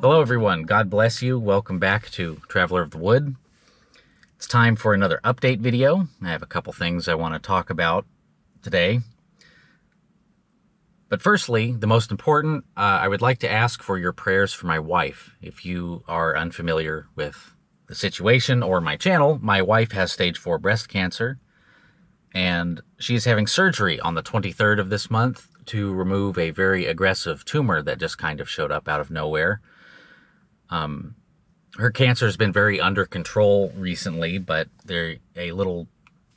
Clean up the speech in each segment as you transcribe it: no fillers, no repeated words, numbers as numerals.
Hello everyone, God bless you. Welcome back to Traveler of the Wood. It's time for another update video. I have a couple things I want to talk about today. But firstly, the most important, I would like to ask for your prayers for my wife. If you are unfamiliar with the situation or my channel, my wife has stage 4 breast cancer, and she's having surgery on the 23rd of this month to remove a very aggressive tumor that just kind of showed up out of nowhere. Her cancer has been very under control recently, but a little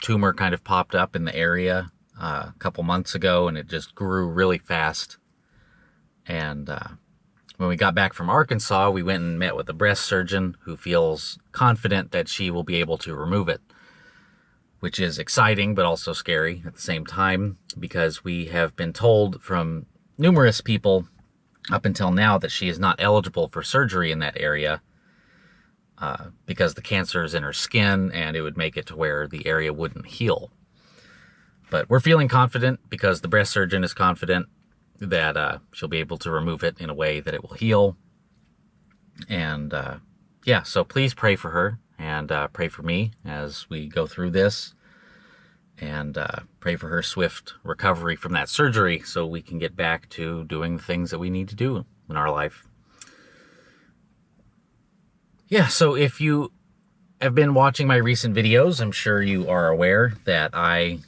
tumor kind of popped up in the area a couple months ago, and it just grew really fast. And when we got back from Arkansas, we went and met with a breast surgeon who feels confident that she will be able to remove it, which is exciting but also scary at the same time, because we have been told from numerous people up until now that she is not eligible for surgery in that area because the cancer is in her skin and it would make it to where the area wouldn't heal. But we're feeling confident because the breast surgeon is confident that she'll be able to remove it in a way that it will heal. And yeah, so please pray for her and pray for me as we go through this, and pray for her swift recovery from that surgery so we can get back to doing the things that we need to do in our life. Yeah, so if you have been watching my recent videos, I'm sure you are aware that I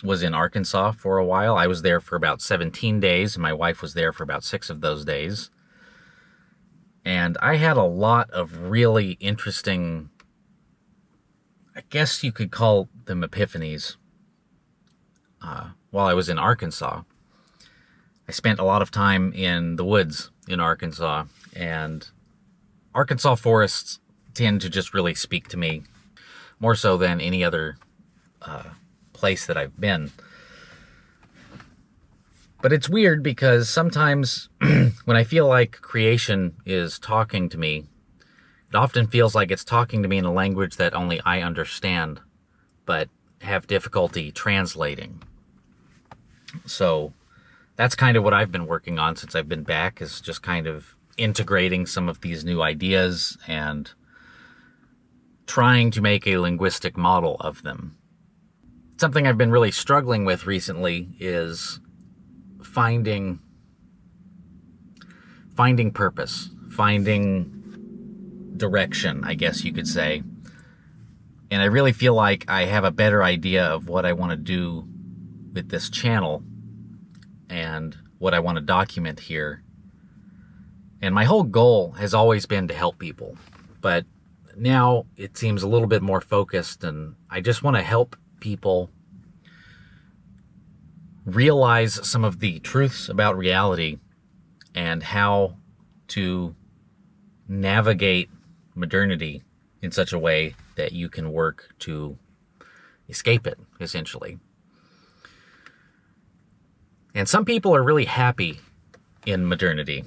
was in Arkansas for a while. I was there for about 17 days, and my wife was there for about 6 of those days. And I had a lot of really interesting, I guess you could call them epiphanies, while I was in Arkansas. I spent a lot of time in the woods in Arkansas, and Arkansas forests tend to just really speak to me more so than any other place that I've been. But it's weird because sometimes when I feel like creation is talking to me, it often feels like it's talking to me in a language that only I understand, but have difficulty translating. So that's kind of what I've been working on since I've been back, is just kind of integrating some of these new ideas and trying to make a linguistic model of them. Something I've been really struggling with recently is finding purpose, finding direction, I guess you could say. And I really feel like I have a better idea of what I want to do with this channel and what I want to document here. And my whole goal has always been to help people, but now it seems a little bit more focused, and I just want to help people realize some of the truths about reality and how to navigate modernity in such a way that you can work to escape it, essentially. And some people are really happy in modernity,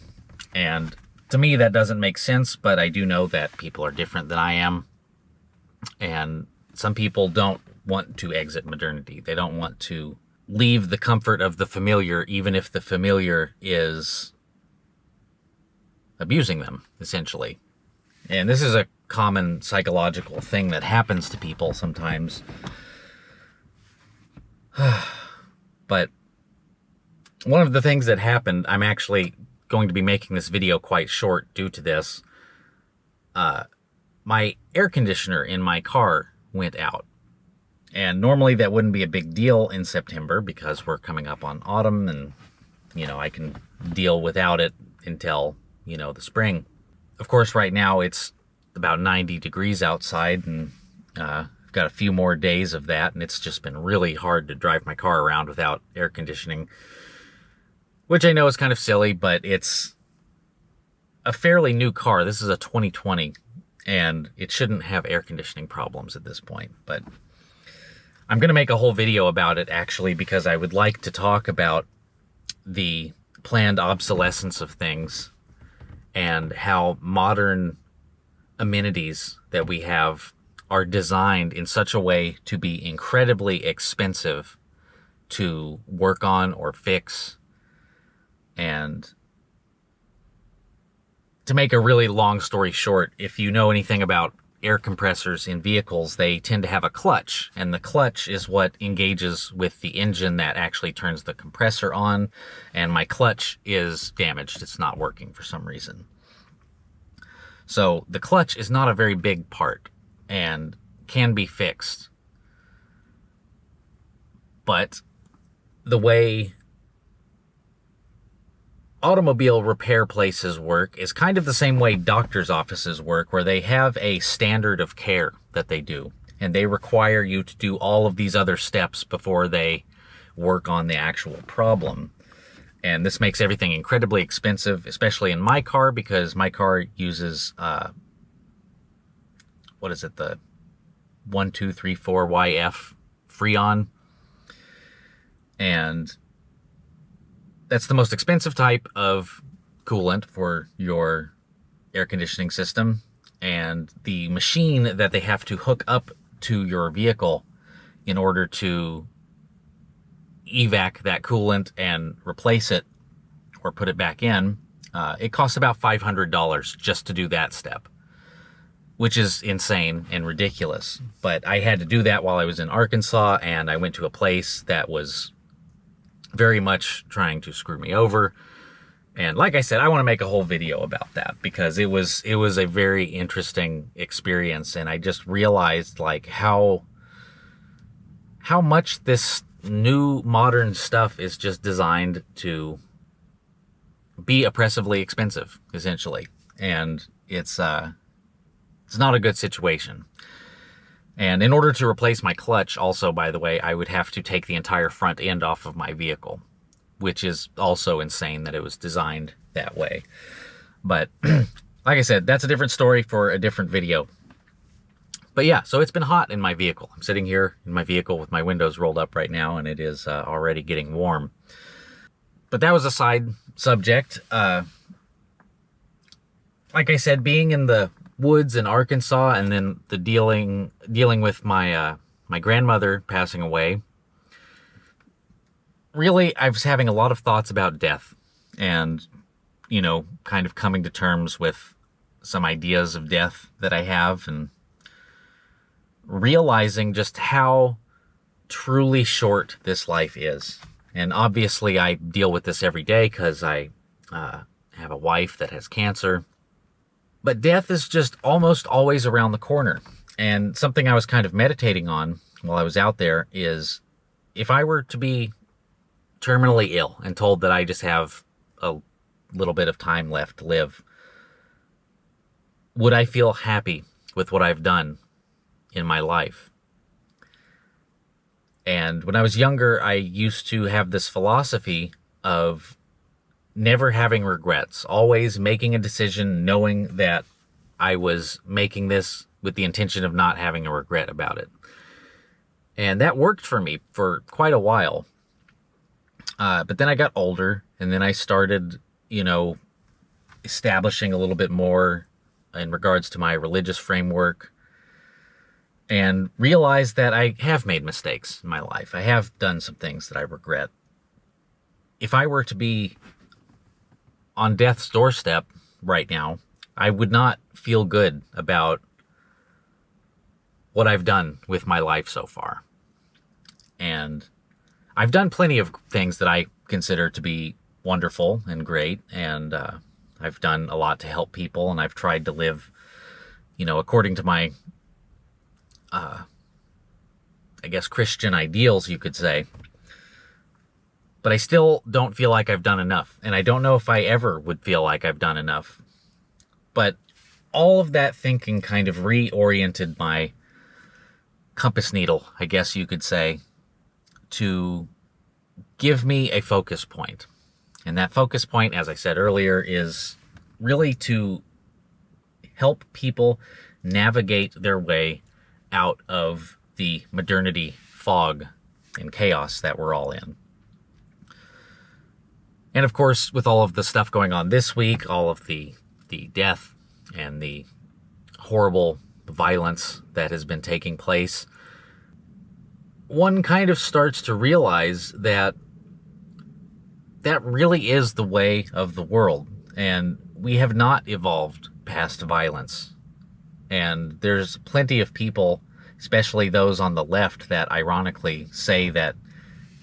and to me that doesn't make sense, but I do know that people are different than I am, and some people don't want to exit modernity. They don't want to leave the comfort of the familiar, even if the familiar is abusing them, essentially. And this is a common psychological thing that happens to people sometimes. But one of the things that happened, I'm actually going to be making this video quite short due to this. My air conditioner in my car went out. And normally that wouldn't be a big deal in September because we're coming up on autumn, and, you know, I can deal without it until, you know, the spring. Of course, right now it's about 90 degrees outside, and I've got a few more days of that, and it's just been really hard to drive my car around without air conditioning, which I know is kind of silly, but it's a fairly new car. This is a 2020, and it shouldn't have air conditioning problems at this point. But I'm going to make a whole video about it, actually, because I would like to talk about the planned obsolescence of things and how modern amenities that we have are designed in such a way to be incredibly expensive to work on or fix. And to make a really long story short, if you know anything about air compressors in vehicles, they tend to have a clutch, and the clutch is what engages with the engine that actually turns the compressor on, and my clutch is damaged. It's not working for some reason. So the clutch is not a very big part and can be fixed. But the way automobile repair places work is kind of the same way doctor's offices work, where they have a standard of care that they do, and they require you to do all of these other steps before they work on the actual problem. And this makes everything incredibly expensive, especially in my car, because my car uses, the 1234YF Freon. And that's the most expensive type of coolant for your air conditioning system. And the machine that they have to hook up to your vehicle in order to evac that coolant and replace it or put it back in, it costs about $500 just to do that step, which is insane and ridiculous. But I had to do that while I was in Arkansas, and I went to a place that was very much trying to screw me over. And like I said, I want to make a whole video about that, because it was a very interesting experience, and I just realized like how much this new modern stuff is just designed to be oppressively expensive, essentially. And it's not a good situation. And in order to replace my clutch, also, by the way, I would have to take the entire front end off of my vehicle, which is also insane that it was designed that way. But like I said, that's a different story for a different video. But yeah, so it's been hot in my vehicle. I'm sitting here in my vehicle with my windows rolled up right now, and it is already getting warm. But that was a side subject. Like I said, being in the woods in Arkansas, and then the dealing with my my grandmother passing away, really, I was having a lot of thoughts about death, and, you know, kind of coming to terms with some ideas of death that I have, and realizing just how truly short this life is. And obviously I deal with this every day because I have a wife that has cancer. But death is just almost always around the corner. And something I was kind of meditating on while I was out there is, if I were to be terminally ill and told that I just have a little bit of time left to live, would I feel happy with what I've done in my life? And when I was younger, I used to have this philosophy of never having regrets, always making a decision knowing that I was making this with the intention of not having a regret about it. And that worked for me for quite a while. But then I got older, and then I started, you know, establishing a little bit more in regards to my religious framework, and realized that I have made mistakes in my life. I have done some things that I regret. If I were to be on death's doorstep right now, I would not feel good about what I've done with my life so far. And I've done plenty of things that I consider to be wonderful and great, and I've done a lot to help people, and I've tried to live, you know, according to my I guess Christian ideals, you could say. But I still don't feel like I've done enough, and I don't know if I ever would feel like I've done enough. But all of that thinking kind of reoriented my compass needle, I guess you could say, to give me a focus point. And that focus point, as I said earlier, is really to help people navigate their way out of the modernity fog and chaos that we're all in. And of course, with all of the stuff going on this week, all of the death and the horrible the violence that has been taking place, one kind of starts to realize that that really is the way of the world, and we have not evolved past violence. And there's plenty of people, especially those on the left, that ironically say that,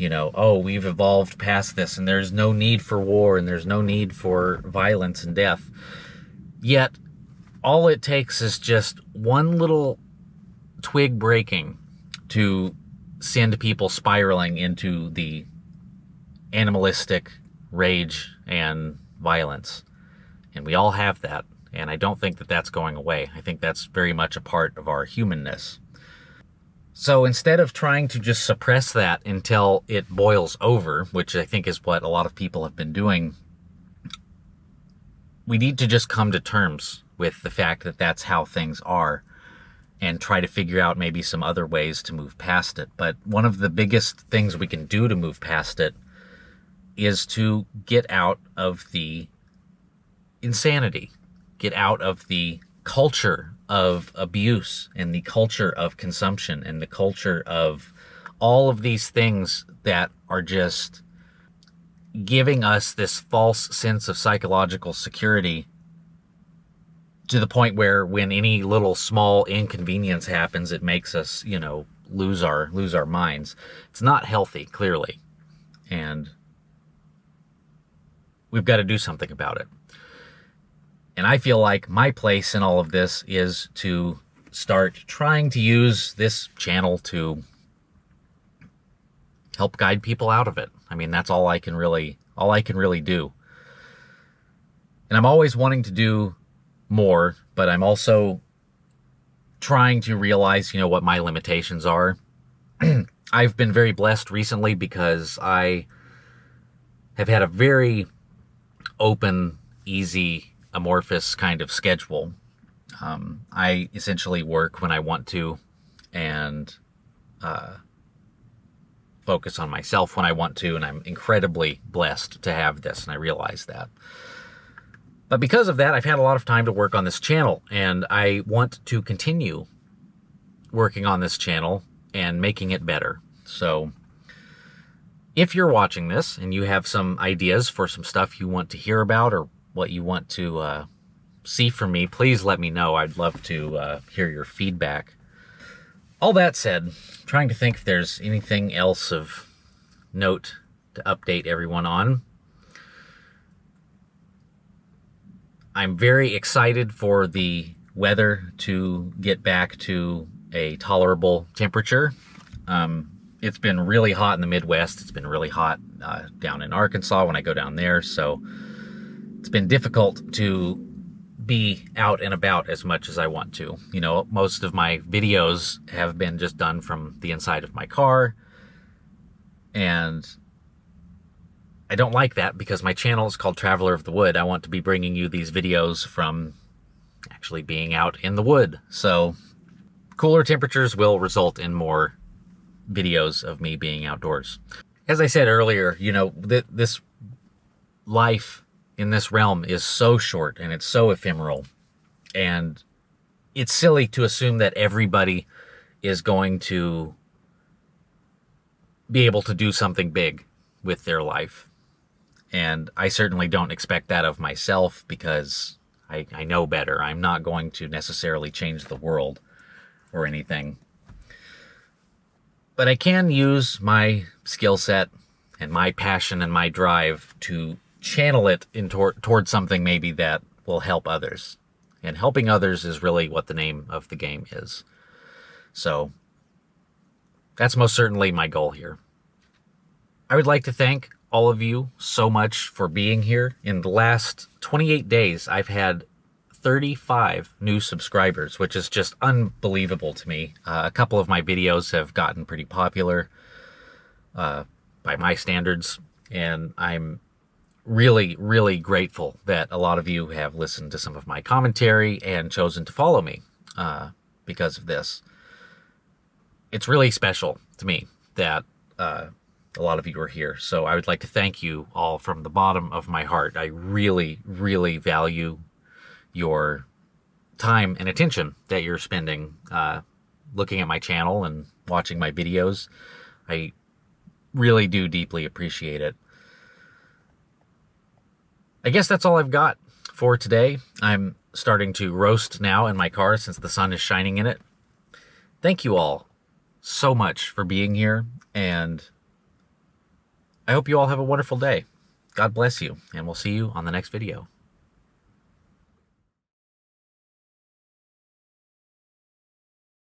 oh, we've evolved past this and there's no need for war and there's no need for violence and death. Yet, all it takes is just one little twig breaking to send people spiraling into the animalistic rage and violence. And we all have that. And I don't think that that's going away. I think that's very much a part of our humanness. So instead of trying to just suppress that until it boils over, which I think is what a lot of people have been doing, we need to just come to terms with the fact that that's how things are and try to figure out maybe some other ways to move past it. But one of the biggest things we can do to move past it is to get out of the insanity, get out of the culture of abuse and the culture of consumption and the culture of all of these things that are just giving us this false sense of psychological security, to the point where when any little small inconvenience happens, it makes us, lose our minds. It's not healthy, clearly. And we've got to do something about it. And I feel like my place in all of this is to start trying to use this channel to help guide people out of it. I mean, that's all I can really do. And I'm always wanting to do more, but I'm also trying to realize, what my limitations are. I've been very blessed recently because I have had a very open, easy, amorphous kind of schedule. I essentially work when I want to and focus on myself when I want to, and I'm incredibly blessed to have this, and I realize that. But because of that, I've had a lot of time to work on this channel, and I want to continue working on this channel and making it better. So if you're watching this and you have some ideas for some stuff you want to hear about or what you want to see from me, please let me know. I'd love to hear your feedback. All that said, trying to think if there's anything else of note to update everyone on. I'm very excited for the weather to get back to a tolerable temperature. It's been really hot in the Midwest. It's been really hot down in Arkansas when I go down there. So it's been difficult to be out and about as much as I want to. Most of my videos have been just done from the inside of my car. And I don't like that because my channel is called Traveler of the Wood. I want to be bringing you these videos from actually being out in the wood. So cooler temperatures will result in more videos of me being outdoors. As I said earlier, this life in this realm is so short and it's so ephemeral. And it's silly to assume that everybody is going to be able to do something big with their life. And I certainly don't expect that of myself because I know better. I'm not going to necessarily change the world or anything. But I can use my skill set and my passion and my drive to channel it towards something maybe that will help others. And helping others is really what the name of the game is. So that's most certainly my goal here. I would like to thank all of you so much for being here. In the last 28 days, I've had 35 new subscribers, which is just unbelievable to me. A couple of my videos have gotten pretty popular by my standards, and I'm really, really grateful that a lot of you have listened to some of my commentary and chosen to follow me because of this. It's really special to me that a lot of you are here. So I would like to thank you all from the bottom of my heart. I really, really value your time and attention that you're spending looking at my channel and watching my videos. I really do deeply appreciate it. I guess that's all I've got for today. I'm starting to roast now in my car since the sun is shining in it. Thank you all so much for being here, and I hope you all have a wonderful day. God bless you, and we'll see you on the next video.